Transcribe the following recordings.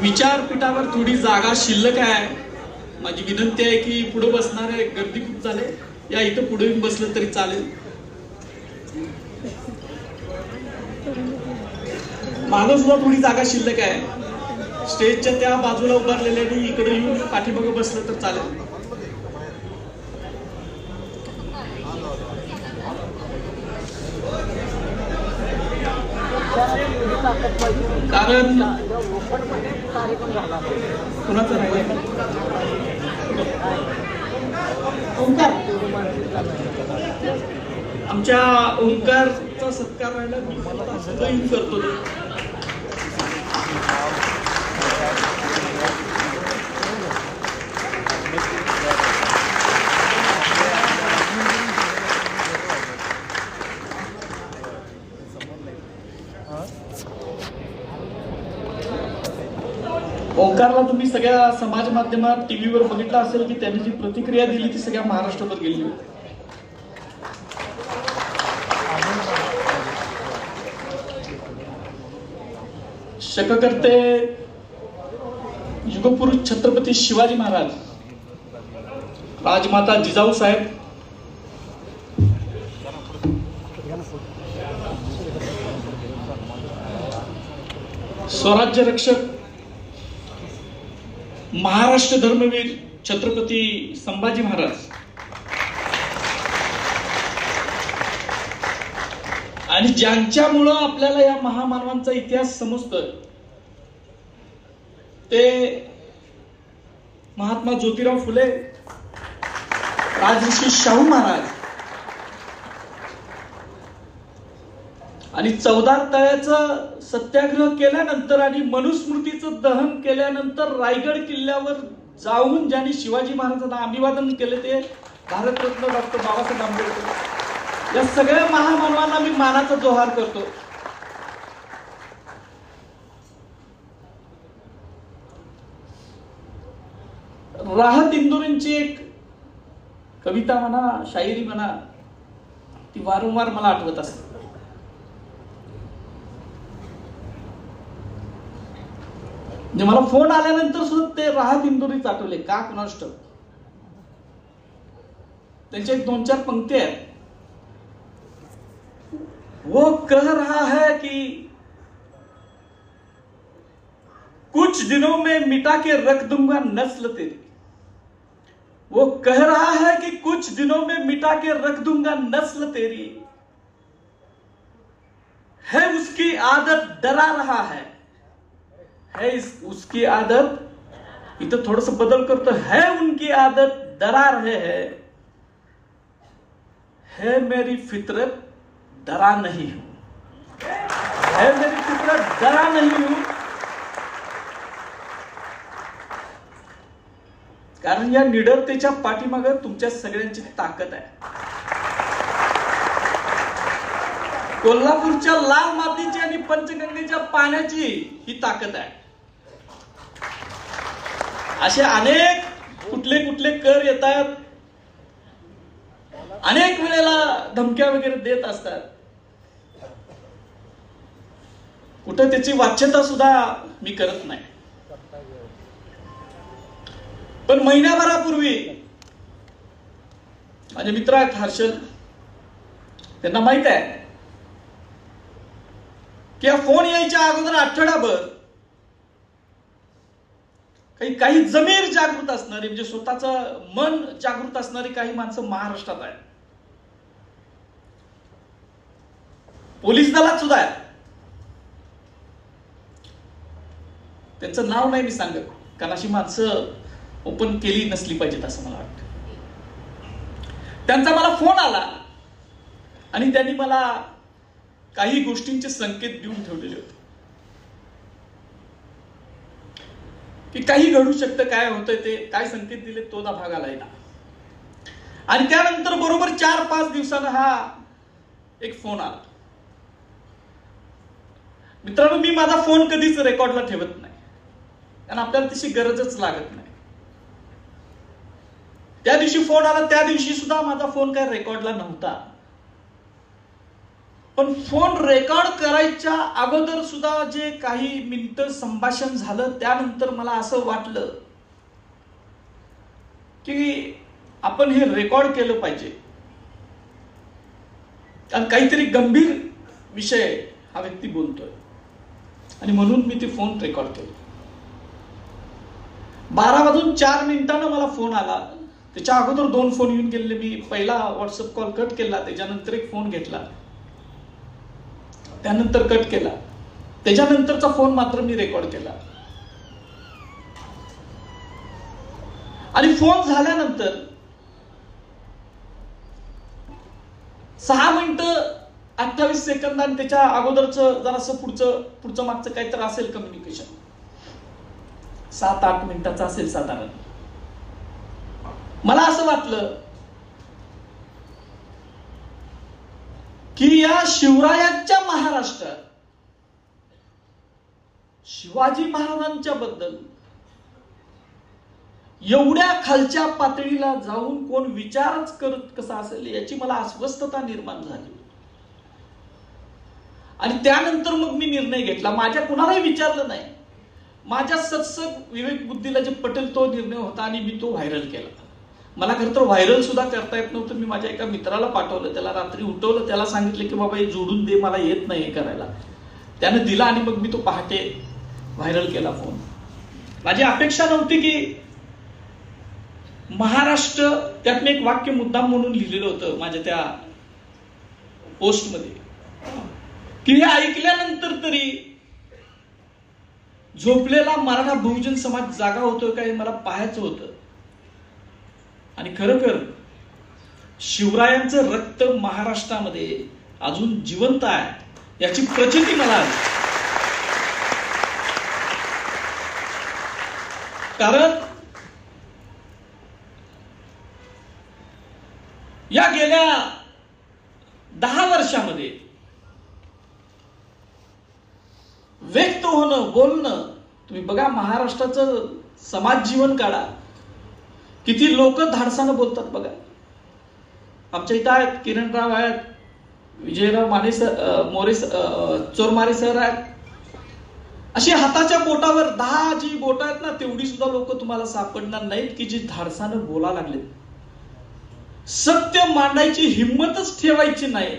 विचारपीठावर थोडी जागा शिल्लक आहे. माझी विनंती आहे की पुढे बसणारे गर्दी खूप झाले, या इथं पुढे येऊन बसलं तरी चालेल. मागं सुद्धा थोडी जागा शिल्लक आहे. स्टेजच्या त्या बाजूला उभारलेल्यानी इकडे येऊन पाठीमागे बसलं तर चालेल. कारण कुणाचं राहिलं ओंकार, आमच्या ओंकारचा सत्कार राहिला मी करतो. ओंकारला तुम्ही सगळ्या समाज माध्यमात टीव्हीवर बघितलं असेल की त्यांनी जी प्रतिक्रिया दिली ती सगळ्या महाराष्ट्रावर गेली. शककर्ते युगपुरुष छत्रपती शिवाजी महाराज, राजमाता जिजाऊ साहेब, स्वराज्य रक्षक महाराष्ट्र धर्मवीर छत्रपती संभाजी महाराज आणि ज्यांच्यामुळं आपल्याला या महामानवांचा इतिहास समजतोय ते महात्मा ज्योतिराव फुले, राजर्षी शाहू महाराज आणि 14 तळ्याचं सत्याग्रह केल्यानंतर आणि मनुस्मृतीचं दहन केल्यानंतर रायगड किल्ल्यावर जाऊन ज्यांनी शिवाजी महाराजांना अभिवादन केले ते भारतरत्न डॉक्टर बाबासाहेब आंबेडकर. या सगळ्या महामानवांना मी मानाचा जोहार करतो. राहत इंदुरींची एक कविता म्हणा, शायरी म्हणा, ती वारंवार मला आठवत असते. म्हणजे मला फोन आल्यानंतर सुद्धा ते राहत इंदुरीच आठवले का कुणास ठाऊक. त्यांच्या एक 2-4 पंक्ती आहेत. वो कह रहा है कि कुछ दिनों में मिटा के रख दूंगा नस्ल तेरी. वो कह रहा है कि कुछ दिनों में मिटा के रख दूंगा नस्ल तेरी. है उसकी आदत डरा रहा है उसकी आदत, इथं थोडस बदल करतो, है उनकी आदत डरा रहे हैं, है मेरी फितरत डरा नहीं हूं, है मेरी फितरत डरा नहीं हूं. कारण या निडरतेच्या पाठीमागे तुमच्या सगळ्यांची ताकद आहे. कोल्हापूरच्या लाल मातीची आणि पंचगंगेच्या पाण्याची ही ताकद आहे. असे अनेक कुठले कर येतात, अनेक वेळेला धमक्या वगैरे देत असतात. कुठं त्याची वाच्यता सुद्धा मी करत नाही. पण महिन्याभरापूर्वी माझे मित्र आहेत हर्षद, त्यांना माहित आहे की या फोन यायच्या अगोदर आठवडाभर काही जमीर जागृत असणारी, म्हणजे स्वतःचं मन जागृत असणारी काही माणसं महाराष्ट्रात आहेत. पोलीस दलात सुद्धा आहे. त्यांचं नाव नाही मी सांगत, कारण अशी माणसं ओपन केली नसली पाहिजेत असं मला वाटतं. त्यांचा मला फोन आला आणि त्यांनी मला काही गोष्टींचे संकेत देऊन ठेवलेले होते की काही घडू शकतं, काय होतंय ते, काय संकेत दिले तो दा भाग आलाय ना. आणि त्यानंतर बरोबर 4-5 दिवसांना हा एक फोन आला. मित्रांनो, मी माझा फोन कधीच रेकॉर्डला ठेवत नाही, कारण आपल्याला तशी गरजच लागत नाही. त्या दिवशी फोन आला, त्या दिवशी सुद्धा माझा फोन काय रेकॉर्डला नव्हता. पण फोन रेकॉर्ड करायच्या अगोदर सुद्धा जे काही मिनिटं संभाषण झालं त्यानंतर मला असं वाटलं की आपण हे रेकॉर्ड केलं पाहिजे, कारण काहीतरी गंभीर विषय हा व्यक्ती बोलतोय, आणि म्हणून मी ते फोन रेकॉर्ड केलं. 12:04 मला फोन आला. त्याच्या अगोदर 2 फोन येऊन गेले. मी पहिला व्हॉट्सअप कॉल कट केला, त्याच्यानंतर एक फोन घेतला, त्यानंतर कट केला, त्याच्यानंतरचा फोन मात्र मी रेकॉर्ड केला. आणि फोन झाल्यानंतर 6 मिनिटं 28 सेकंद आणि त्याच्या अगोदरचं जरासं पुढचं मागचं काहीतरी असेल कम्युनिकेशन, 7-8 मिनिटाचं असेल साधारण. मला असं वाटलं की या शिवरायांच्या महाराष्ट्रात शिवाजी महाराजांच्या बद्दल एवढ्या खालच्या पातळीला जाऊन कोण विचारच करत कसा असेल याची मला अस्वस्थता निर्माण झाली. आणि त्यानंतर मग मी निर्णय घेतला. माझ्या कुणालाही विचारलं नाही, माझ्या सत्सग विवेक बुद्धीला जे पटेल तो निर्णय होता आणि मी तो व्हायरल केला. मला खरं तर व्हायरल सुद्धा करता येत नव्हतं. मी माझ्या एका मित्राला पाठवलं, त्याला रात्री उठवलं, त्याला सांगितलं की बाबा हे जोडून दे, मला येत नाही हे करायला. त्यानं दिला आणि मग मी तो पहाटे व्हायरल केला फोन. माझी अपेक्षा नव्हती की महाराष्ट्र, त्यात मी एक वाक्य मुद्दाम म्हणून लिहिलेलं होतं माझ्या त्या पोस्टमध्ये, की हे ऐकल्यानंतर तरी झोपलेला मराठा बहुजन समाज जागा होतोय का हे मला पाहायचं होतं. आणि खरोखर शिवरायांचं रक्त महाराष्ट्रामध्ये अजून जिवंत आहे याची प्रचिती मला आली. कारण या गेल्या 10 वर्षामध्ये व्यक्त होणं, बोलणं, तुम्ही बघा महाराष्ट्राचं समाज जीवन काढा, किती लोक धाडसानं बोलतात बघा. आमच्या इथं आहेत, किरणराव आहेत, विजयराव माने सर, मोरे चोरमारे सर आहेत. अशी हाताच्या बोटावर 10 जी बोट आहेत ना, तेवढी सुद्धा लोक तुम्हाला सापडणार नाहीत की जी धाडसानं बोला लागलेत. सत्य मांडायची हिंमतच ठेवायची नाही,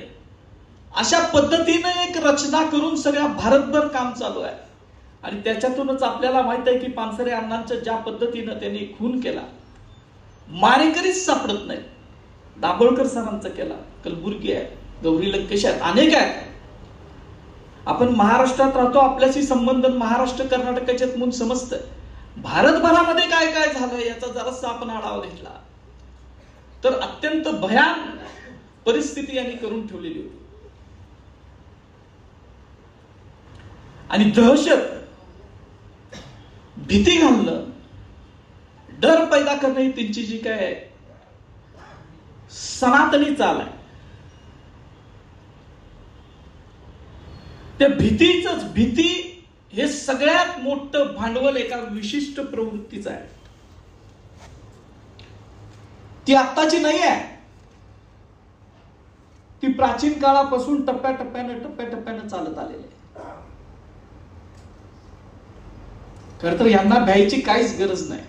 अशा पद्धतीने एक रचना करून सगळ्या भारतभर काम चालू आहे. आणि त्याच्यातूनच आपल्याला माहित आहे की पानसरे अण्णांच्या ज्या पद्धतीनं त्यांनी खून केला, मारेकरीच सापडत नाही. दाभोळकर सरांचा केला, कलबुर्गी आहे, गौरी लंकेश आहेत, अनेक आहेत. आपण महाराष्ट्रात राहतो, आपल्याशी संबंध महाराष्ट्र कर्नाटकाचे म्हणून समजतंय. भारतभरामध्ये काय काय झालं याचा जरासा आपण आढावा घेतला तर अत्यंत भयान परिस्थिती यांनी करून ठेवलेली होती. आणि दहशत, भीती घालणं, डर पैदा करणं ही त्यांची जी काय सनातनी चाल आहे. त्या भीती हे सगळ्यात मोठं भांडवल एका विशिष्ट प्रवृत्तीचं आहे. ती आत्ताची नाही आहे, ती प्राचीन काळापासून टप्प्याटप्प्यानं चालत आलेली आहे. खर तर यांना भ्यायची काहीच गरज नाही,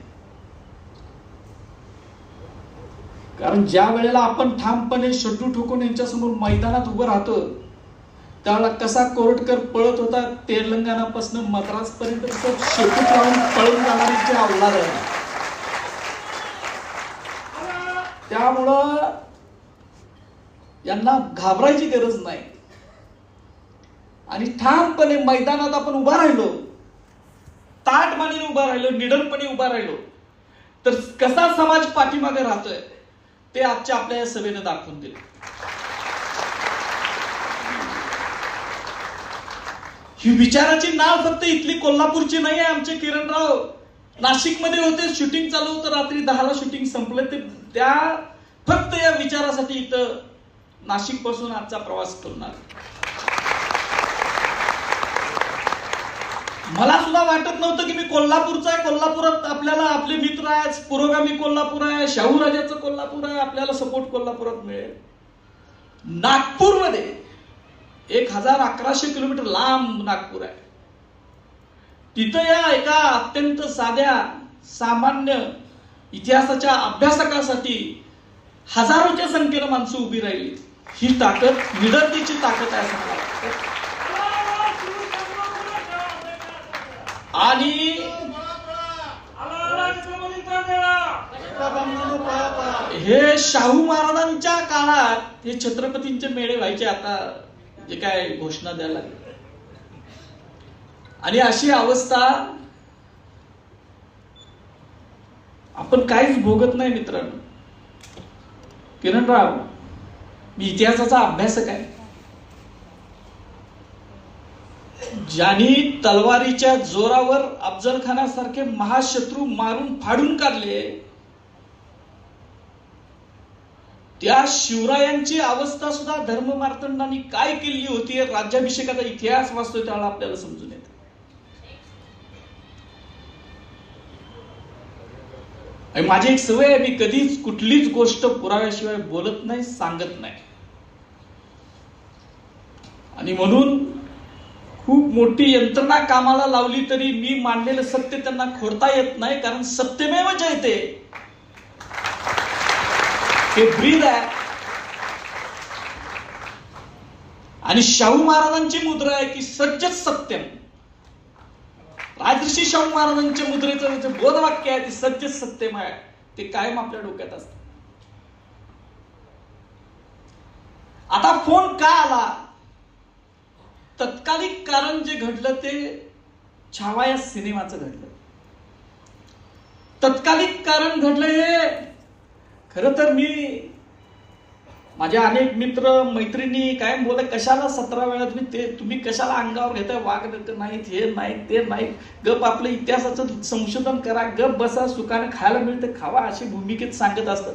कारण ज्या वेळेला आपण ठामपणे शड्डू ठोकून यांच्यासमोर मैदानात उभं राहतो त्यावेळेला कसा कोरटकर पळत होता तेलंगणापासून मद्रास पर्यंत शेपूट लावून पळून जाणारी अवलाद आहे. त्यामुळं यांना घाबरायची गरज नाही. आणि ठामपणे मैदानात आपण उभा राहिलो, ताटमानेने उभा राहिलो, निडरपणे उभा राहिलो तर कसा समाज पाठीमागे राहतोय ते आजच्या आपल्या या सभेनं दाखवून दिले. ही विचाराची नाव फक्त इथली कोल्हापूरची नाही आहे. आमचे किरणराव नाशिकमध्ये होते, शूटिंग चालू होतं, रात्री 10ला शूटिंग संपलं. ते त्या फक्त या विचारासाठी इथं नाशिक पासून आजचा प्रवास करणार. मला सुद्धा वाटत नव्हतं की मी कोल्हापूरचा आहे, कोल्हापुरात आपल्याला आपले मित्र आहेत, पुरोगामी कोल्हापूर आहे, शाहू राजाचं कोल्हापूर आहे, आपल्याला सपोर्ट कोल्हापुरात मिळेल. नागपूरमध्ये 1100 किलोमीटर लांब नागपूर आहे. तिथं या एका अत्यंत साध्या सामान्य इतिहासाच्या अभ्यासकासाठी हजारोच्या संख्येनं माणसं उभी राहिली. ही ताकद निडरतेची ताकद आहे असं मला वाटतं. आणि हे शाहू महाराजांच्या काळात हे छत्रपतींचे मेळे व्हायचे. आता जे काय घोषणा द्यायला लागली आणि अशी अवस्था आपण काहीच भोगत नाही मित्रांनो. किरणराव, मी इतिहासाचा अभ्यासक आहे. ज्यांनी तलवारीच्या जोरावर अफजल खानासारखे महाशत्रू मारून फाडून काढले, त्या शिवरायांची अवस्था सुद्धा धर्ममार्तंडांनी काय केली होती हे राज्याभिषेकाचा इतिहास वाचतोय त्यावेळेला आपल्याला समजून येते. माझी एक सवय आहे, मी कधीच कुठलीच गोष्ट पुराव्याशिवाय बोलत नाही, सांगत नाही. आणि म्हणून खूप मोठी यंत्रणा कामाला लावली तरी मी मांडलेलं सत्य त्यांना खोडता येत नाही, कारण सत्यमेव जयते हे ब्रीद आहे. आणि शाहू महाराजांची मुद्रा आहे की सत्यच सत्यम. राजर्षी शाहू महाराजांच्या मुद्रेचं जे बोधवाक्य आहे ते सत्यच सत्यम आहे, ते कायम आपल्या डोक्यात असतं. आता फोन का आला? तत्कालिक कारण जे घडलं ते छावा या सिनेमाचं घडलं. तत्कालिक कारण घडलं हे खरं तर मी माझ्या अनेक मित्र मैत्रिणी काय बोलत, कशाला 17 वेळा तुम्ही कशाला अंगावर घेताय, वाघ नाहीत, हे नाही ते नाही, गप आपलं इतिहासाचं संशोधन करा, गप बसा, सुखाने खायला मिळते खावा, अशी भूमिकेत सांगत असतात.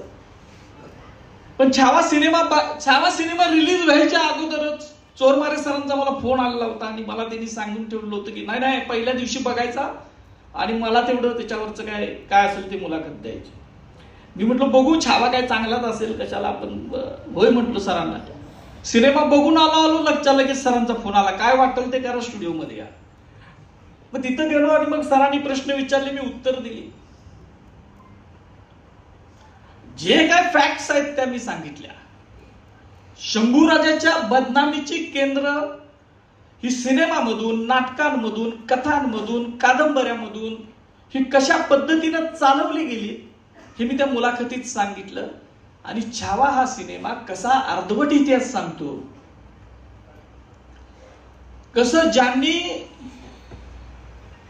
पण छावा सिनेमा रिलीज व्हायच्या अगोदरच चोरमारे सरांचा मला फोन आलेला होता आणि मला त्यांनी सांगून ठेवलं होतं की नाही पहिल्या दिवशी बघायचा आणि मला तेवढं त्याच्यावरचं काय असेल ते मुलाखत द्यायची. मी म्हटलं बघू, छावा काय चांगलाच असेल, कशाला आपण. होय म्हटलं सरांना. सिनेमा बघून आलो लगेच सरांचा फोन आला, काय वाटेल ते करा, स्टुडिओमध्ये या. मग तिथं गेलो आणि मग सरांनी प्रश्न विचारले, मी उत्तर दिली. जे काय फॅक्ट्स आहेत त्या मी सांगितल्या. शंभूराजाच्या बदनामीची केंद्र ही सिनेमामधून, नाटकांमधून, कथांमधून, कादंबऱ्यामधून ही कशा पद्धतीनं चालवली गेली हे मी त्या मुलाखतीत सांगितलं. आणि छावा हा सिनेमा कसा अर्धवट इतिहास सांगतो, कसं ज्यांनी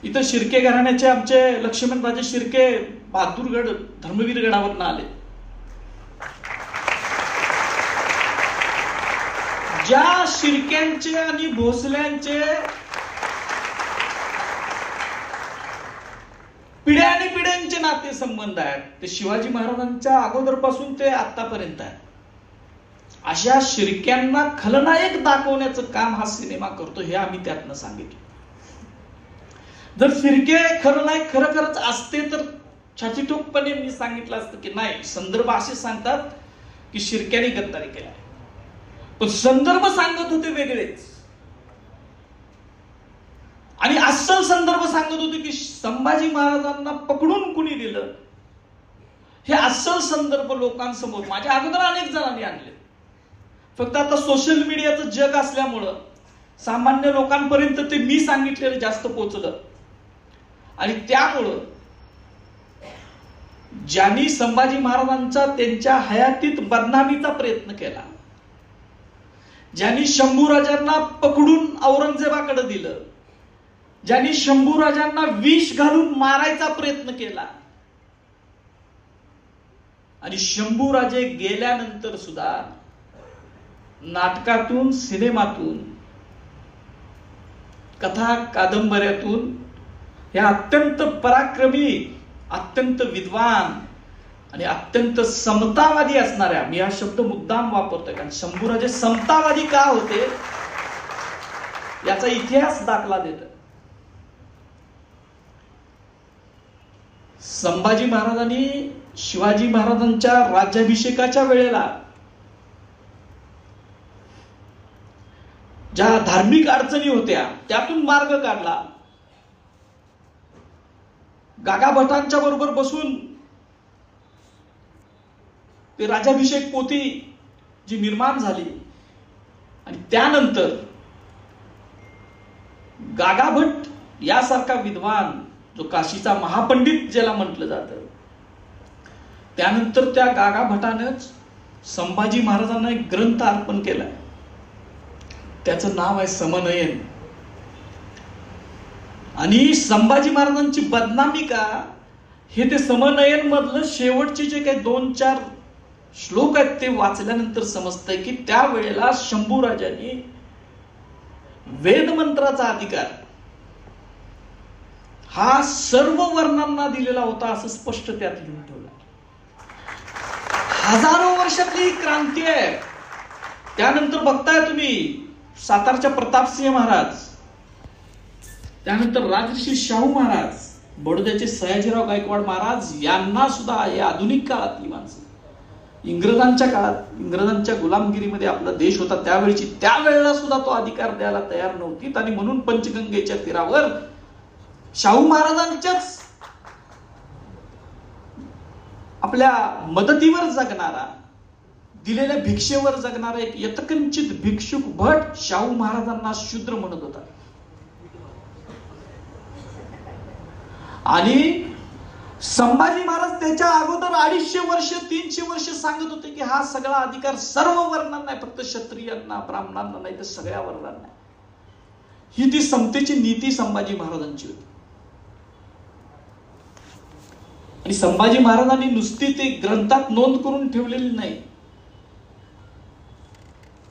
इथं शिर्के घराण्याचे आमचे लक्ष्मणराजे शिर्के बहादूरगड धर्मवीर गडावरनं आले. ज्या शिर्क्यांचे आणि भोसल्यांचे पिढ्या आणि पिढ्यांचे नाते संबंध आहेत, ते शिवाजी महाराजांच्या अगोदरपासून ते आतापर्यंत आहे. अशा शिर्क्यांना खलनायक दाखवण्याचं काम हा सिनेमा करतो, हे आम्ही त्यातनं सांगितलं. जर शिर्के खलनायक खरंच असते तर छातीठोकपणे मी सांगितलं असतं की नाही, संदर्भ असे सांगतात की शिर्क्यांनी गद्दारी केला, पण संदर्भ सांगत होते वेगळेच. आणि अस्सल संदर्भ सांगत होते की संभाजी महाराजांना पकडून कुणी दिलं, हे अस्सल संदर्भ लोकांसमोर माझ्या अगोदर अनेक जणांनी आणले. फक्त आता सोशल मीडियाचं जग असल्यामुळं सामान्य लोकांपर्यंत ते मी सांगितलेलं जास्त पोहोचलं. आणि त्यामुळं ज्यांनी संभाजी महाराजांचा त्यांच्या हयातीत बदनामीचा प्रयत्न केला, ज्यांनी शंभूराजांना पकडून औरंगजेबाकडे दिलं, ज्यांनी शंभूराजांना विष घालून मारायचा प्रयत्न केला, आणि शंभूराजे गेल्यानंतर सुद्धा नाटकातून, सिनेमातून, कथा कादंबऱ्यातून या अत्यंत पराक्रमी, अत्यंत विद्वान आणि अत्यंत समतावादी असणाऱ्या, मी हा शब्द मुद्दाम वापरतोय कारण शंभूराजे समतावादी का होते याचा इतिहास दाखला देत. संभाजी महाराजांनी शिवाजी महाराजांच्या राज्याभिषेकाच्या वेळेला ज्या धार्मिक अडचणी होत्या त्यातून मार्ग काढला. गागा भटांच्या बरोबर बसून ते राजाभिषेक पोथी जी निर्माण झाली आणि त्यानंतर गागा भट यासारखा विद्वान जो काशीचा महापंडित ज्याला म्हटलं जातं, त्यानंतर त्या गागा भटानंच संभाजी महाराजांना एक ग्रंथ अर्पण केलाय. त्याचं नाव आहे समनयन. आणि संभाजी महाराजांची बदनामी का, हे ते समनयन मधलं शेवटचे जे काही 2-4 श्लोक आहेत ते वाचल्यानंतर समजतंय की त्यावेळेला शंभूराजांनी वेदमंत्राचा अधिकार हा सर्व वर्णांना दिलेला होता असं स्पष्ट त्यात लिहून ठेवलं. हजारो वर्षातली क्रांती आहे. त्यानंतर बघताय तुम्ही सातारच्या प्रतापसिंह महाराज, त्यानंतर राजर्षी शाहू महाराज, बडोद्याचे सयाजीराव गायकवाड महाराज यांना सुद्धा या आधुनिक काळातली माणसं, इंग्रजांच्या काळात, इंग्रजांच्या गुलामगिरीमध्ये आपला देश होता त्यावेळेला सुद्धा तो अधिकार द्यायला तयार नव्हती. आणि म्हणून पंचगंगेच्या तीरावर शाहू महाराजांच्याच आपल्या मदतीवर जगणारा, दिलेल्या भिक्षेवर जगणारा एक यत्किंचित भिक्षुक भट शाहू महाराजांना शूद्र म्हणत होता. आणि संभाजी महाराज त्याच्या अगोदर 250 वर्ष 300 वर्ष सांगत होते की हा सगळा अधिकार सर्व वर्णांना आहे, फक्त क्षत्रियांना ब्राह्मणांना नाही तर सगळ्या वर्णांना. ही ती समतेची नीती संभाजी महाराजांची होती. आणि संभाजी महाराजांनी नुसती ते ग्रंथात नोंद करून ठेवलेली नाही.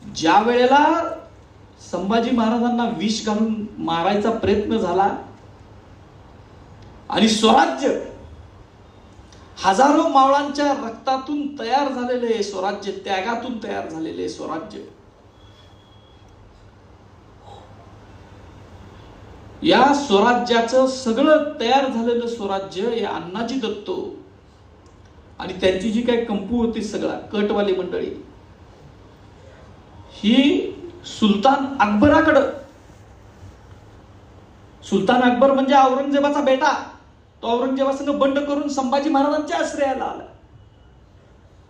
ज्या वेळेला संभाजी महाराजांना विष घालून मारायचा प्रयत्न झाला आणि स्वराज्य हजारो मावळांच्या रक्तातून तयार झालेले स्वराज्य, त्यागातून तयार झालेले स्वराज्य, या स्वराज्याचं सगळं तयार झालेलं स्वराज्य हे अण्णाजी दत्तो आणि त्यांची जी काही कंपू होती सगळा कटवाली मंडळी, ही सुलतान अकबराकडं, सुलतान अकबर म्हणजे औरंगजेबाचा बेटा, तो औरंगजेबासंग बंड करून संभाजी महाराजांच्या आश्रयाला आला.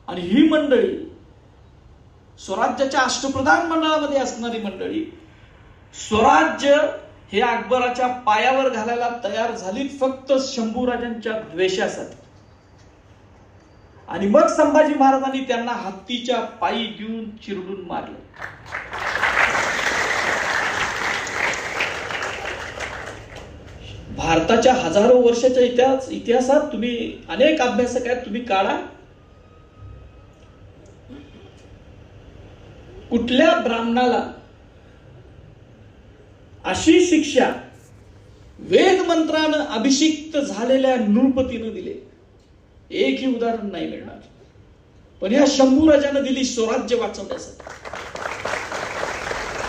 आणि ही मंडळी स्वराज्याच्या अष्टप्रधान मंडळामध्ये असणारी मंडळी स्वराज्य हे अकबराच्या पायावर घालायला तयार झाली फक्त शंभूराजांच्या द्वेषासाठी. आणि मग संभाजी महाराजांनी त्यांना हत्तीच्या पायी घेऊन चिरडून मारले. भारताच्या हजारो वर्षाच्या इतिहासात तुम्ही अनेक अभ्यासक आहेत, तुम्ही काढा, कुठल्या ब्राह्मणाला अशी शिक्षा वेद मंत्रानं अभिषिक्त झालेल्या नृपतीनं दिले, एकही उदाहरण नाही मिळणार. पण या शंभूराजानं दिली स्वराज्य वाचवण्यासाठी.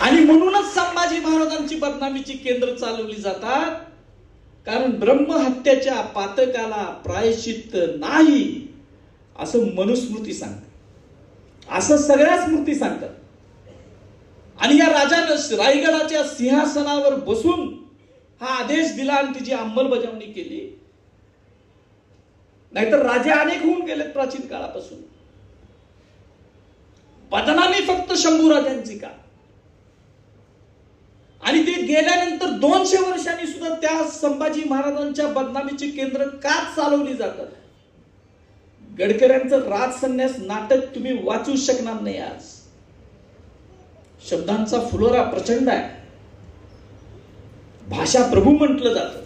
आणि म्हणूनच संभाजी महाराजांची बदनामीची केंद्र चालवली जातात, कारण ब्रह्महत्याच्या पातकाला प्रायश्चित्त नाही असं मनुस्मृती सांगते, असं सगळ्या स्मृती सांगतात. आणि या राजानं रायगडाच्या सिंहासनावर बसून हा आदेश दिला आणि तिची अंमलबजावणी केली. नाहीतर राजे अनेक होऊन गेलेत प्राचीन काळापासून. बदनामी फक्त शंभूराजांची का, आणि ते गेल्यानंतर 200 वर्षांनी सुद्धा त्या संभाजी महाराजांच्या बदनामीची केंद्र का चालवली जातात. गडकऱ्यांचं राजसन्यास नाटक तुम्ही वाचू शकणार नाही. आज शब्दांचा फुलोरा प्रचंड आहे. भाषा प्रभू म्हटलं जातं,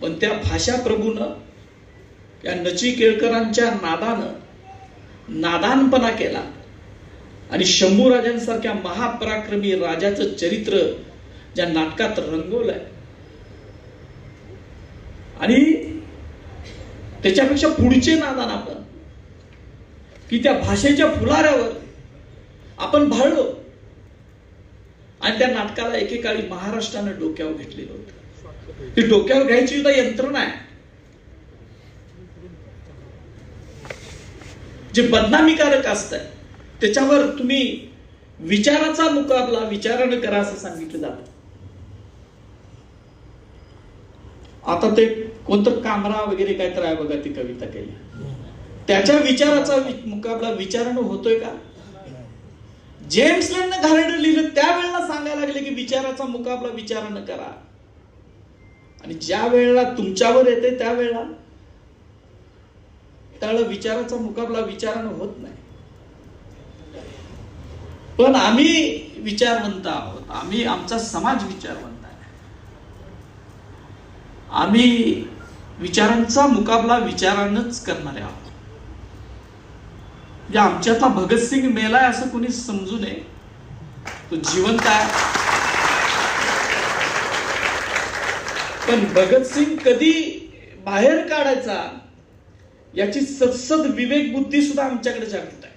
पण त्या भाषा प्रभूनं या नचिकेळकरांच्या नादानं नादानपणा केला आणि शंभूराजांसारख्या महापराक्रमी राजाचं चरित्र ज्या नाटकात रंगवलंय. आणि त्याच्यापेक्षा पुढचे नादान आपण की त्या भाषेच्या फुलाऱ्यावर आपण भाळलो आणि त्या नाटकाला एकेकाळी महाराष्ट्रानं डोक्यावर घेतलेलं होतं. ती डोक्यावर घ्यायची सुद्धा यंत्रणा आहे. जे बदनामीकारक असतं त्याच्यावर तुम्ही विचाराचा मुकाबला विचारानं करा असं सांगितलं जातं. आता ते कोणतं कामरा वगैरे काय तर आहे बघा, ती कविता केली, त्याच्या विचाराचा मुकाबला विचारानं होतोय का? जेम्स लॅननं घाणेरडं लिहिलं त्यावेळेला सांगायला लागले की विचाराचा मुकाबला विचारानं करा, आणि ज्या वेळेला तुमच्यावर येते त्यावेळेला विचाराचा मुकाबला विचारानं होत नाही. पण आम्ही विचारवंत आहोत, आमचा समाज विचारवंत आहे. आम्ही विचारांचा मुकाबला विचारानंच करणारे आहोत. आमच्यातला भगतसिंग मेलाय असं कोणी समजू नये, तो जिवंत आहे. पण भगतसिंग कधी बाहेर काढायचा याची सदसद विवेक बुद्धी सुद्धा आमच्याकडे जागृत आहे.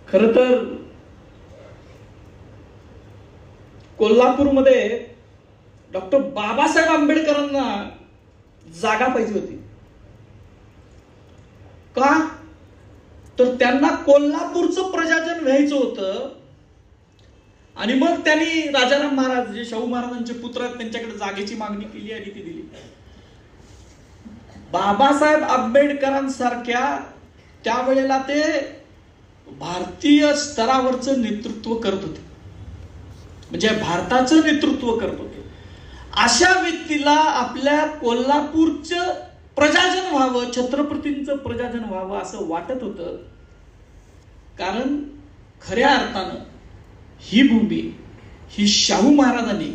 खर तर कोल्हापूरमध्ये डॉक्टर बाबासाहेब आंबेडकरांना जागा पाहिजे होती. का? तर त्यांना कोल्हापूरचं प्रजाजन व्हायचं होतं, आणि मग त्यांनी राजाराम महाराज जे शाहू महाराजांचे पुत्र आहेत त्यांच्याकडे जागेची मागणी केली आणि ती दिली. बाबासाहेब आंबेडकरांसारख्या त्यावेळेला ते भारतीय स्तरावरचं नेतृत्व करत होते, म्हणजे भारताचं नेतृत्व करत होते. अशा व्यक्तीला आपल्या कोल्हापूरचं प्रजाजन व्हावं, छत्रपतींचं प्रजाजन व्हावं असं वाटत होतं. कारण खऱ्या अर्थानं ही भूमी ही शाहू महाराजांनी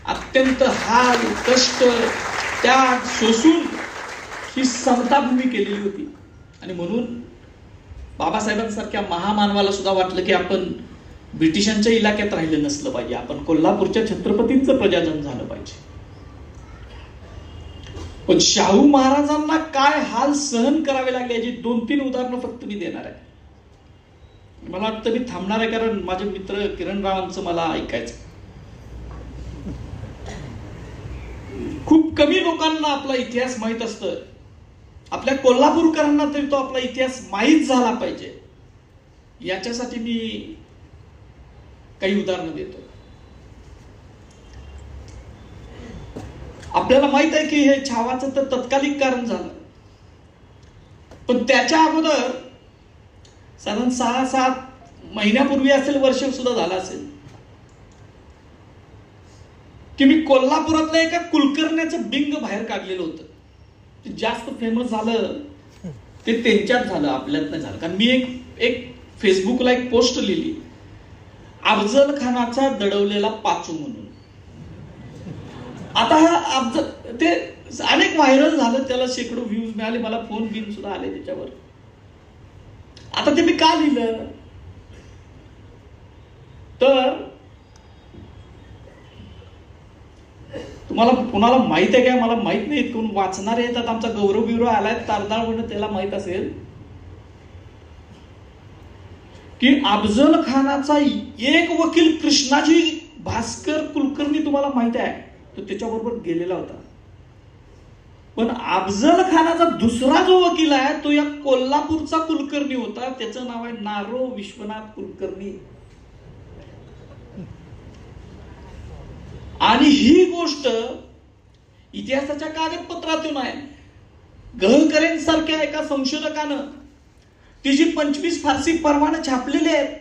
अत्यंत हाल कष्ट त्याग सोसून ही समता भूमी केलेली होती. आणि म्हणून बाबासाहेबांसारख्या महामानवाला सुद्धा वाटलं की आपण ब्रिटिशांच्या इलाक्यात राहिलं नसलं पाहिजे, आपण कोल्हापूरच्या छत्रपतींचं प्रजाजन झालं पाहिजे. पण शाहू महाराजांना काय हाल सहन करावे लागले याची 2-3 उदाहरणं फक्त मी देणार आहे. मला वाटतं मी थांबणार आहे, कारण माझे मित्र किरणरावांचं मला ऐकायचं. खूप कमी लोकांना आपला इतिहास माहित असतं. आपल्या कोल्हापूरकरांना तरी तो आपला इतिहास माहीत झाला पाहिजे, याच्यासाठी मी काही उदाहरणं देतो. आपल्याला माहित आहे की हे छावाचं तर तत्कालिक कारण झालं, पण त्याच्या अगोदर साधारण 6-7 महिन्यापूर्वी असेल, वर्ष सुद्धा झाला असेल, की मी कोल्हापुरातल्या एका कुलकर्ण्याचं बिंग बाहेर काढलेलं होतं. ते जास्त फेमस झालं ते त्यांच्यात झालं, आपल्यात नाही झालं. कारण मी एक फेसबुकला एक पोस्ट लिहिली, अफजल खानाचा दडवलेला पाचू म्हणून. आता हा ते अनेक व्हायरल झालं, त्याला शेकडो व्ह्यूज मिळाले, मला फोन बिन सुद्धा आले त्याच्यावर. आता ते मी का लिहिलं तर तुम्हाला कुणाला माहित आहे काय मला माहित नाही, कोण वाचणारे आहेत. आमचा गौरव बिवरव आलाय तारदाळ म्हणून, त्याला माहित असेल की अफजल खानाचा एक वकील कृष्णाजी भास्कर कुलकर्णी तुम्हाला माहित आहे, तो त्याच्याबरोबर गेलेला होता. पण अफजल खानाचा दुसरा जो वकील आहे तो या कोल्हापूरचा कुलकर्णी होता, त्याचं नाव आहे नारो विश्वनाथ कुलकर्णी. आणि ही गोष्ट इतिहासाच्या कागदपत्रातून आहे. गहकरेंसारख्या एका संशोधकानं तिची 25 फारसी परवाने छापलेले आहेत.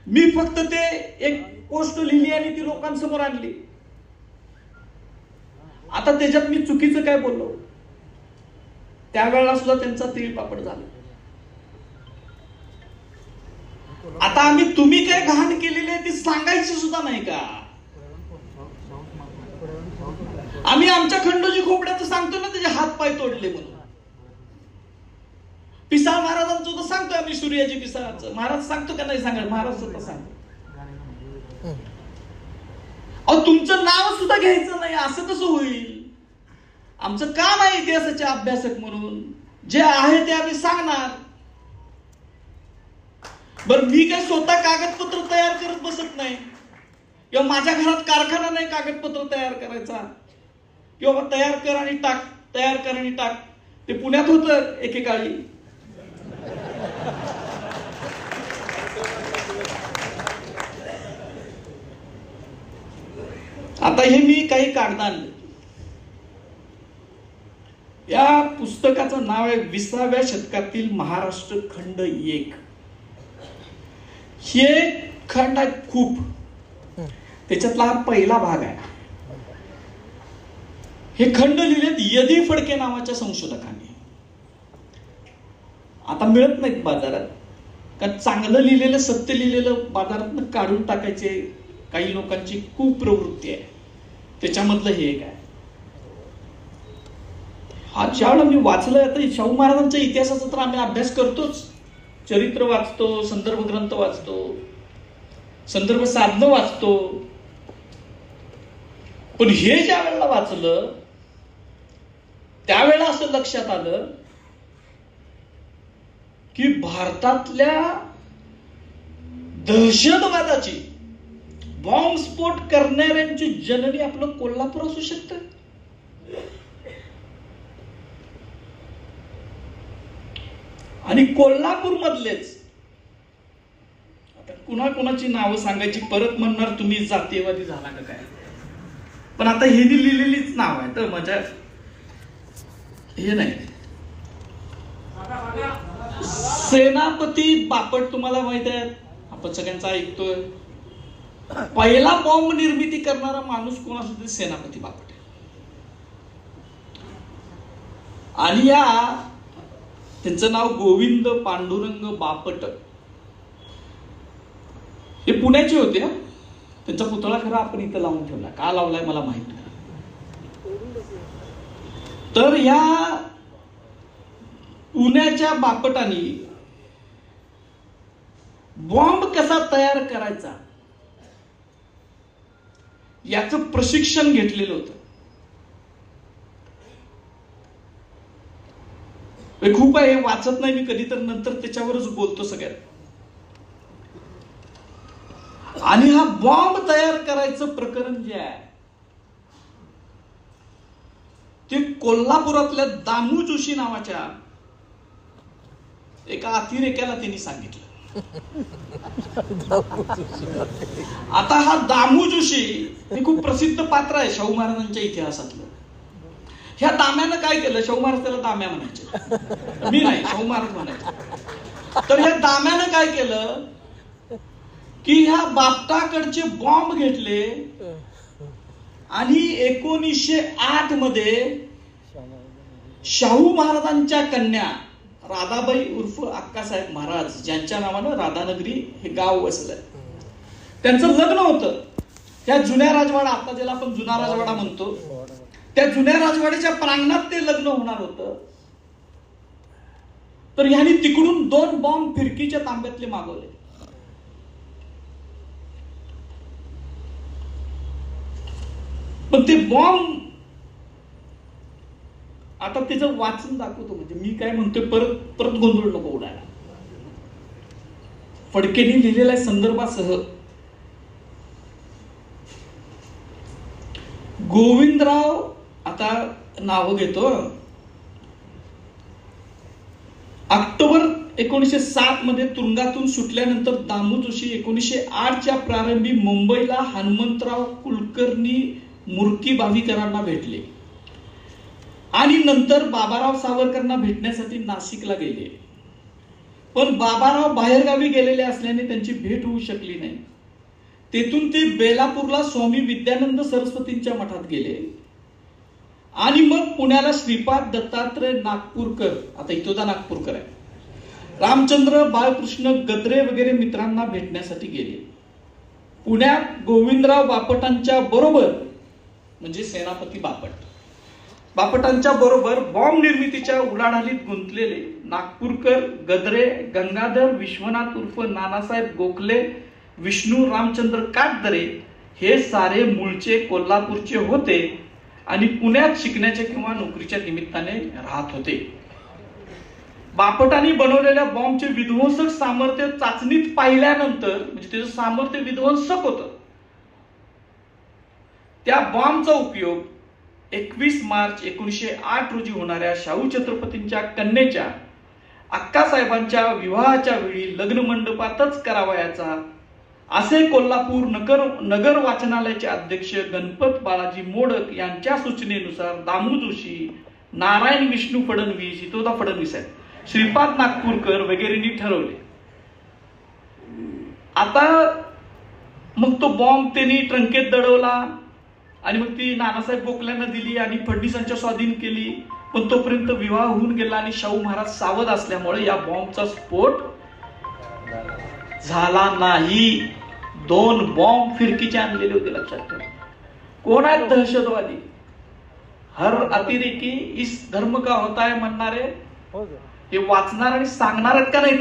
मी फक्त ते एक पोस्ट लिहिली आणि ती लोकांसमोर आणली. आता त्याच्यात मी चुकीचं काय बोललो, त्यावेळेला सुद्धा त्यांचा तिळपापड झाला. आता आम्ही तुम्ही काय घाण केलेली आहे ती सांगायची सुद्धा नाही का? आम्ही आमच्या खंडोजी खोपड्याचं सांगतो ना, त्याचे हात पाय तोडले म्हणून. पिसाळ महाराजांचं तर सांगतोय आम्ही, सूर्याजी पिसाळाचं. महाराज सांगतो का नाही सांगा? महाराज सुद्धा सांगतो. अहो तुमचं नाव सुद्धा घ्यायचं नाही, असं कसं होईल? आमचं काम आहे इतिहासाचे अभ्यासक म्हणून, जे आहे ते आम्ही सांगणार. बरं मी काय स्वतः कागदपत्र तयार करत बसत नाही, किंवा माझ्या घरात कारखाना नाही कागदपत्र तयार करायचा, किंवा तयार कर आणि टाक, तयार कर आणि टाक. ते पुण्यात होतं एकेकाळी. आता हे मी काही कागद आणले. या पुस्तकाचं नाव आहे 20व्या शतकातील महाराष्ट्र खंड 1. हे खंड आहे खूप. त्याच्यातला हा पहिला भाग आहे. हे खंड लिहिलेत यदी फडके नावाच्या संशोधकांनी. आता मिळत नाहीत बाजारात, कारण चांगलं लिहिलेलं, सत्य लिहिलेलं बाजारात काढून टाकायचे काही लोकांची खूप प्रवृत्ती आहे. त्याच्यामधलं हे एक आहे. हा ज्यावेळेला मी वाचलं, आता शाहू महाराजांच्या इतिहासाचा तर आम्ही अभ्यास करतोच, चरित्र वाचतो, संदर्भ ग्रंथ वाचतो, संदर्भ साधनं वाचतो, पण हे ज्या वेळेला वाचलं त्यावेळेला असं लक्षात आलं की भारतातल्या दहशतवादाची, बॉम्बस्फोट करणाऱ्यांची जननी आपलं कोल्हापूर असू शकतं. आणि कोल्हापूर मधलेच, आता कुणाकुणाची नावं सांगायची, परत म्हणणार तुम्ही जातीयवादी झाला का काय, पण आता हे लिहिलेलीच नाव आहे तर मजा हे नाही. सेनापती बापट तुम्हाला माहित आहे, आपण सगळ्यांचा ऐकतोय. पहिला बॉम्ब निर्मिती करणारा माणूस कोण असतो ते सेनापती बापट. आणि या त्यांचं नाव गोविंद पांडुरंग बापट. हे पुण्याचे होते. त्यांचा पुतळा खरा आपण इथं लावून ठेवला, का लावलाय मला माहित नाही. तर या पुण्याच्या बापटांनी बॉम्ब कसा तयार करायचा याचं प्रशिक्षण घेतलेलं होतं. खूप आहे, वाचत नाही मी कधी, तर नंतर त्याच्यावरच बोलतो सगळ्यात. आणि हा बॉम्ब तयार करायचं प्रकरण जे आहे ते कोल्हापुरातल्या दामू जोशी नावाच्या एका अतिरेक्याला त्यांनी सांगितलं. आता हा दामू जोशी हे खूप प्रसिद्ध पात्र आहे शाहू महाराजांच्या इतिहासातलं. ह्या दाम्यानं काय केलं, शाहू महाराज त्याला दाम्या म्हणायचे, मी नाही, शाहू महाराज म्हणायचे. तर ह्या दाम्यानं काय केलं की ह्या बापटाकडचे बॉम्ब घेतले आणि 1908 मध्ये शाहू महाराजांच्या कन्या राधाबाई उर्फ अक्कासाहेब महाराज, ज्यांच्या नावानं राधानगरी हे गाव वसलंय, त्यांचं लग्न होतं त्या जुन्या राजवाडा, आता ज्याला आपण जुना राजवाडा म्हणतो, त्या जुन्या राजवाड्याच्या प्रांगणात ते लग्न होणार होतं. तर ह्यांनी तिकडून 2 बॉम्ब फिरकीच्या तांब्यातले मागवले. पण ते बॉम्ब, आता त्याचं वाचन दाखवतो, म्हणजे मी काय म्हणतोय, परत परत गोंधळ नको उडायला. फडकेंनी लिहिलेल्या संदर्भासह गोविंदराव, आता नाव घेतो, ऑक्टोबर 1907 मध्ये तुरुंगातून सुटल्यानंतर दामू जोशी 1908च्या प्रारंभी मुंबईला हनुमंतराव कुलकर्णी मुरकी भावीकरांना भेटले आणि नंतर बाबाराव सावरकरांना भेटण्यासाठी नाशिकला गेले. पण बाबाराव बाहेरगावी गेलेले असल्याने त्यांची भेट होऊ शकली नाही. तेथून ते बेलापूरला स्वामी विद्यानंद सरस्वतींच्या मठात गेले आणि मग पुण्याला श्रीपाद दत्तात्रय नागपूरकर, आता इथोदा नागपूरकर आहे, रामचंद्र बाळकृष्ण गद्रे वगैरे मित्रांना भेटण्यासाठी गेले. पुण्यात गोविंदराव बापटांच्या बरोबर, म्हणजे सेनापती बापटांच्या बरोबर बॉम्ब निर्मितीच्या उलाढालीत गुंतलेले नागपूरकर, गद्रे, गंगाधर विश्वनाथ उर्फ नानासाहेब गोखले, विष्णू रामचंद्र काटदरे हे सारे मूळचे कोल्हापूरचे होते आणि पुण्यात शिकण्याच्या किंवा नोकरीच्या निमित्ताने राहत होते. बापटांनी बनवलेल्या बॉम्बचे विध्वंसक सामर्थ्य चाचणीत पाहिल्यानंतर, म्हणजे त्याचं सामर्थ्य विध्वंसक होतं, त्या बॉम्बचा उपयोग 21 मार्च 1908 रोजी होणाऱ्या शाहू छत्रपतींच्या कन्येच्या अक्कासाहेबांच्या विवाहाच्या वेळी लग्न मंडपातच करावयाचा असे कोल्हापूर नगर वाचनालयाचे अध्यक्ष गणपत बाळाजी मोडक यांच्या सूचनेनुसार दामू जोशी, नारायण विष्णू फडणवीस, हितोदा फडणवीस आहेत, श्रीपाद नागपूरकर वगैरेंनी ठरवले. आता मग तो बॉम्ब त्यांनी ट्रंकेत दडवला आणि मग ती नानासाहेब गोखल्यांना दिली आणि फडणवीसांच्या स्वाधीन केली. पण तोपर्यंत विवाह होऊन गेला आणि शाहू महाराज सावध असल्यामुळे या बॉम्बचा स्फोट झाला नाही. 2 बॉम्ब फिरकीचे आणलेले होते, लक्षात ठेवा. कोण आहेत दहशतवादी? हर अतिरेकी इस धर्म का होता है म्हणणारे हे वाचणार आणि सांगणार आहेत का नाही?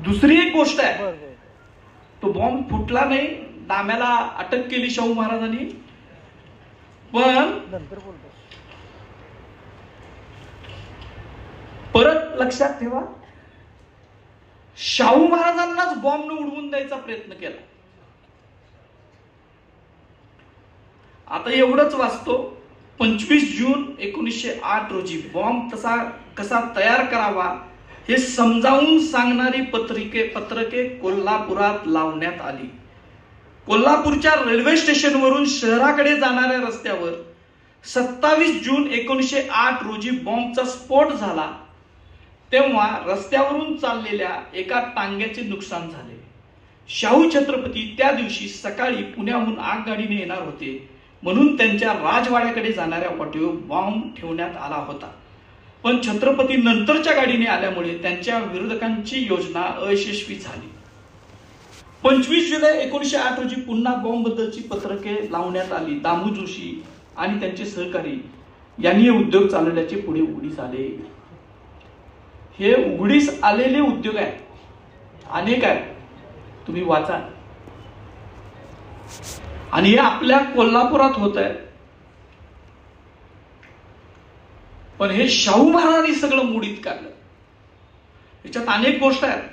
दुसरी एक गोष्ट आहे, तो बॉम्ब फुटला नाही, दाम्याला अटक केली शाहू महाराजांनी. पण परत लक्षात ठेवा, शाहू महाराजांनाच बॉम्बनं उडवून द्यायचा प्रयत्न केला. आता एवढंच वाचतो, 25 जून 1908 रोजी बॉम्ब कसा तयार करावा हे समजावून सांगणारी पत्रके कोल्हापुरात लावण्यात आली. कोल्हापूरच्या रेल्वे स्टेशनवरून शहराकडे जाणाऱ्या रस्त्यावर 27 जून 1908 रोजी बॉम्बचा स्फोट झाला. तेव्हा रस्त्यावरून चाललेल्या एका टांग्याचे नुकसान झाले. शाहू छत्रपती त्या दिवशी सकाळी पुण्याहून आगगाडीने येणार होते, म्हणून त्यांच्या राजवाड्याकडे जाणाऱ्या वाटेवर बॉम्ब ठेवण्यात आला होता. पण छत्रपती नंतरच्या गाडीने आल्यामुळे त्यांच्या विरोधकांची योजना अयशस्वी झाली. 25 जुलै 1908 रोजी पुन्हा बॉम्ब बद्दलची पत्रके लावण्यात आली. दामू जोशी आणि त्यांचे सहकारी यांनी हे उद्योग चालवण्याचे पुढे उघडीस आले. हे उघडीस आलेले उद्योग आहेत, अनेक आहेत, तुम्ही वाचा. आणि हे आपल्या कोल्हापुरात होत आहे. पण हे शाहू महाराजांनी सगळं मोडीत काढलं. याच्यात अनेक गोष्टी आहेत,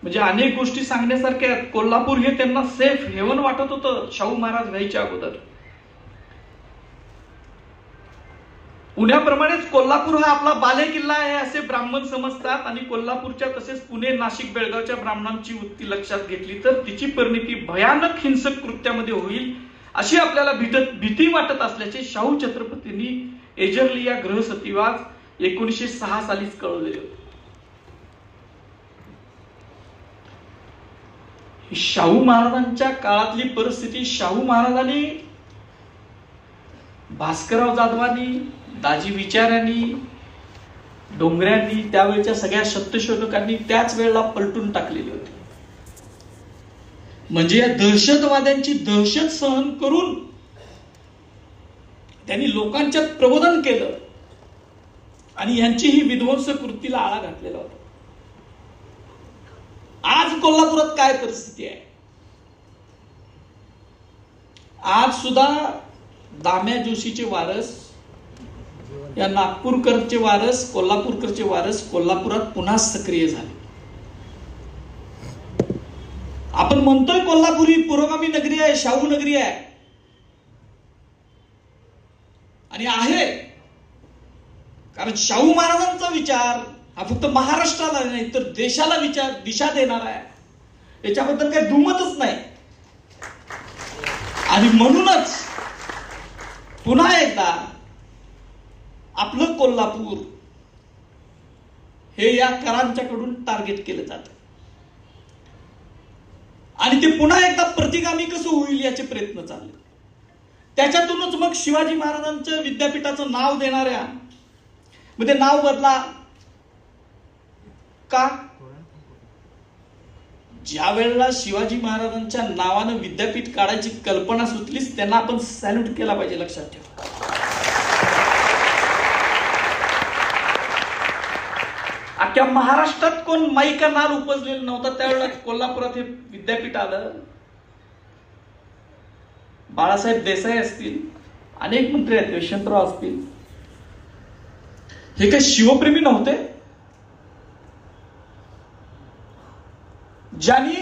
म्हणजे अनेक गोष्टी सांगण्यासारख्या आहेत. कोल्हापूर हे त्यांना सेफ हेवन वाटत होतं शाहू महाराज व्हायच्या अगोदर. पुण्याप्रमाणेच कोल्हापूर हा आपला बाले किल्ला आहे असे ब्राह्मण समजतात. आणि कोल्हापूरच्या तसेच पुणे, नाशिक, बेळगावच्या ब्राह्मणांची वृत्ती लक्षात घेतली तर तिची परिणती भयानक हिंसक कृत्यामध्ये होईल अशी आपल्याला भीती वाटत असल्याचे शाहू छत्रपतींनी एजरली या ग्रहसतीवास 1906 सालीच कळवलेले होते. शाहू महाराजांच्या काळातली परिस्थिती, शाहू महाराजांनी, भास्करराव जाधवांनी, दाजी विचारांनी, डोंगऱ्यांनी, त्यावेळच्या सगळ्या सत्यशोधकांनी त्याच वेळेला पलटून टाकलेली होती. म्हणजे या दहशतवाद्यांची दहशत सहन करून त्यांनी लोकांच्यात प्रबोधन केलं आणि यांची ही विध्वंस कृतीला आळा घातलेला होता. आज कोल्हापुरात काय परिस्थिती आहे? आज सुद्धा दाम्या जोशीचे वारस, या नागपूरकरचे वारस, कोल्हापूरकरचे वारस कोल्हापुरात पुन्हा सक्रिय झाले. आपण म्हणतोय कोल्हापूर ही पुरोगामी नगरी आहे, शाहू नगरी आहे, आणि आहे कारण शाहू महाराजांचा विचार हा फक्त महाराष्ट्राला नाही तर देशाला दिशा देणार आहे, याच्याबद्दल काही दुमतच नाही. आणि म्हणूनच पुन्हा एकदा आपलं कोल्हापूर हे या करांच्याकडून टार्गेट केलं जातं आणि ते पुन्हा एकदा प्रतिगामी कसं होईल याचे प्रयत्न चालले. त्याच्यातूनच मग शिवाजी महाराजांच्या विद्यापीठाचं नाव देणाऱ्या म्हणजे नाव बदला का? ज्या वेळेला शिवाजी महाराजांच्या नावानं विद्यापीठ काढायची कल्पना सुचलीच त्यांना आपण सॅल्यूट केला पाहिजे, लक्षात ठेवा. अख्ख्या महाराष्ट्रात कोण माईका नाल उपजलेला नव्हता त्यावेळेला कोल्हापुरात हे विद्यापीठ आलं. बाळासाहेब देसाई असतील, अनेक मंत्री आहेत, यशवंतराव असतील, हे काही शिवप्रेमी नव्हते? ज्यांनी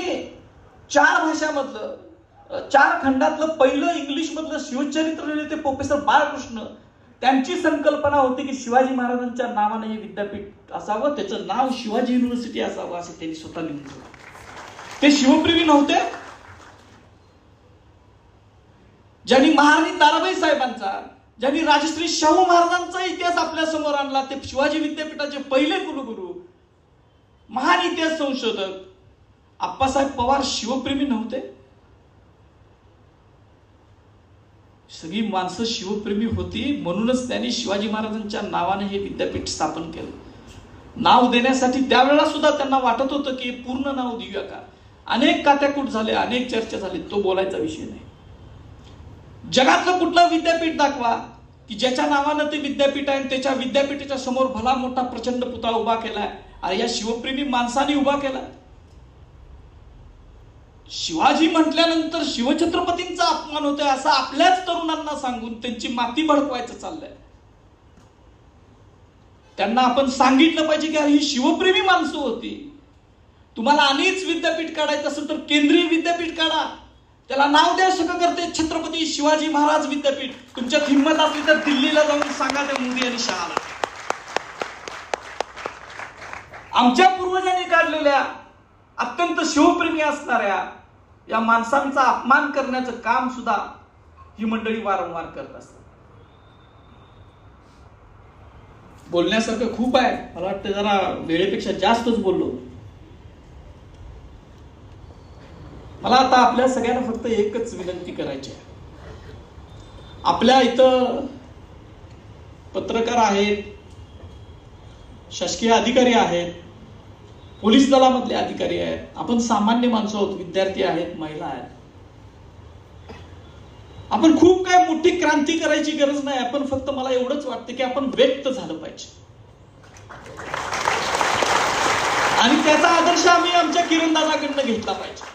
4 भाषामधलं 4 खंडातलं पहिलं इंग्लिश मधलं शिवचरित्र लिहिले ते प्रोफेसर बाळकृष्ण त्यांची संकल्पना होती की शिवाजी महाराजांच्या नावाने हे विद्यापीठ असावं, त्याचं नाव शिवाजी युनिव्हर्सिटी असावं असं त्यांनी स्वतः लिहून ठेवलं. ते शिवप्रेमी नव्हते. ज्यांनी महाराणी ताराबाई साहेबांचा, ज्यांनी राजश्री शाहू महाराजांचा इतिहास आपल्या समोर आणला, ते शिवाजी विद्यापीठाचे पहिले कुलगुरू, महान इतिहास संशोधक आप्पासाहेब पवार शिवप्रेमी नव्हते. सगळी माणसं शिवप्रेमी होती, म्हणूनच त्यांनी शिवाजी महाराजांच्या नावाने हे विद्यापीठ स्थापन केलं. नाव देण्यासाठी त्यावेळेला सुद्धा त्यांना वाटत होतं की पूर्ण नाव देऊया का. अनेक कात्याकूट झाले, अनेक चर्चा झाली, तो बोलायचा विषय नाही. जगातलं कुठलं विद्यापीठ दाखवा की ज्याच्या नावानं ते विद्यापीठ आहे, त्याच्या विद्यापीठाच्या समोर भला मोठा प्रचंड पुतळा उभा केलाय. अरे या शिवप्रेमी माणसाने उभा केला. शिवाजी म्हटल्यानंतर शिवछत्रपतींचा अपमान होतोय असं आपल्याच तरुणांना सांगून त्यांची माती भडकवायचं चाललंय. त्यांना आपण सांगितलं पाहिजे की ही शिवप्रेमी माणसं होती. तुम्हाला अनेक विद्यापीठ काढायचं असेल तर केंद्रीय विद्यापीठ काढा, त्याला नाव द्या करते छत्रपती शिवाजी महाराज विद्यापीठ. तुमच्यात हिंमत असली तर दिल्लीला जाऊन सांगा त्या मोदी आणि शहाला. आमच्या पूर्वजांनी काढलेल्या अत्यंत शिवप्रेमी असणाऱ्या या माणसांचा अपमान करण्याचं काम सुद्धा ही मंडळी वारंवार करत असतात. बोलण्यासारखं खूप आहे, मला वाटतं जरा वेळेपेक्षा जास्तच बोललो. मला आता आपल्या सगळ्यांना फक्त एकच विनंती करायची आहे. आपल्या इथं पत्रकार आहेत, शासकीय अधिकारी आहेत, पोलीस दलामधले अधिकारी आहेत, आपण सामान्य माणसं आहोत, विद्यार्थी आहेत, महिला आहेत. आपण खूप काय मोठी क्रांती करायची गरज नाही. आपण फक्त, मला एवढंच वाटतं की आपण व्यक्त झालं पाहिजे आणि त्याचा आदर्श आम्ही आमच्या किरणदादाकडनं घेतला पाहिजे.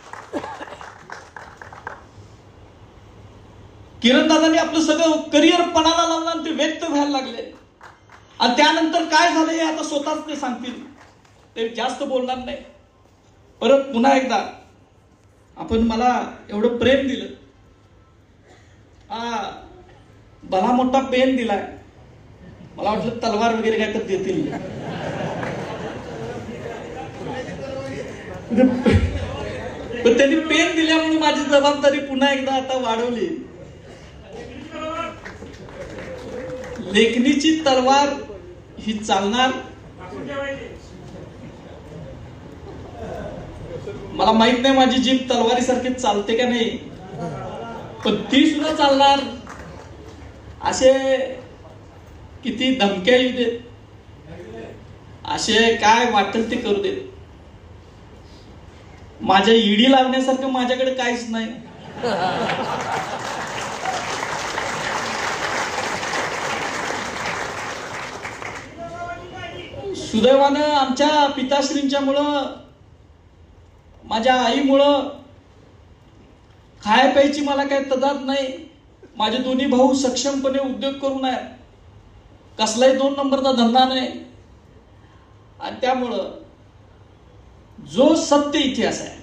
किरणदादांनी आपलं सगळं करिअर पणाला लावलं आणि ते व्यक्त व्हायला लागले. आणि त्यानंतर काय झालं हे आता स्वतःच ते सांगतील, ते जास्त बोलणार नाही. परत पुन्हा एकदा आपण मला एवढं प्रेम दिलं, भला मोठा पेन दिलाय, मला वाटलं तलवार वगैरे काय तर देतील. पण त्यांनी पेन दिल्यामुळे माझी जबाबदारी पुन्हा एकदा आता वाढवली. लेखणीची तलवार ही चालणार, मला माहित नाही माझी जीभ तलवारीसारखी चालते का नाही, पण ती सुद्धा चालणार. असे किती धमक्या येऊ देत, असे काय वाटेल ते करू देत. माझ्या ईडी लावण्यासारखं माझ्याकडे काहीच नाही. सुदैवानं आमच्या पिताश्रींच्या मुळे, माझ्या आईमुळं खाय प्यायची मला काही तदाद नाही. माझे दोन्ही भाऊ सक्षमपणे उद्योग करून आहेत, कसलाही 2 नंबरचा धंदा नाही. आणि त्यामुळं जो सत्य इतिहास आहे,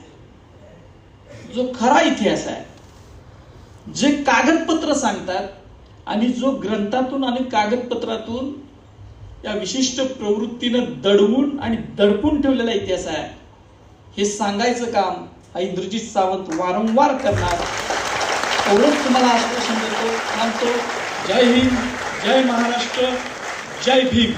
जो खरा इतिहास आहे, जे कागदपत्र सांगतात आणि जो ग्रंथातून आणि कागदपत्रातून या विशिष्ट प्रवृत्तीनं दडवून आणि दडपून ठेवलेला इतिहास आहे, हे सांगायचं काम हा इंद्रजित सावंत वारंवार करणार. एवढंच तुम्हाला आश्वासन देतो. सांगतो, जय हिंद, जय महाराष्ट्र, जय भीम.